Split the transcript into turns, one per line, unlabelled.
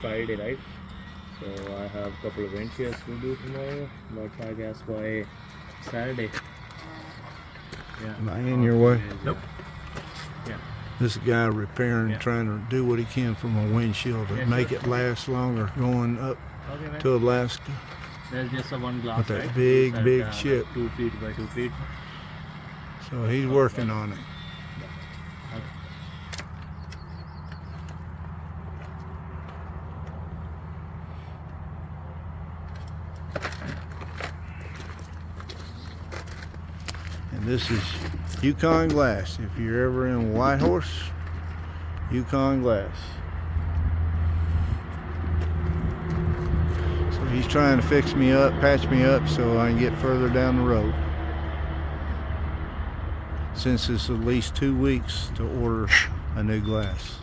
Friday, right? So I have a couple of windshields to do tomorrow, but I guess by Saturday. Yeah.
Am I in your way?
Nope. Yeah.
This guy repairing, trying to do what he can for my windshield to make it last longer going up to Alaska.
There's just a one glass,
With that
right?
big ship.
Like 2 feet by 2 feet.
So he's working on it.
Okay.
And this is Yukon glass. If you're ever in Whitehouse, Yukon glass. So he's trying to fix me up, patch me up so I can get further down the road. Since it's at least 2 weeks to order a new glass.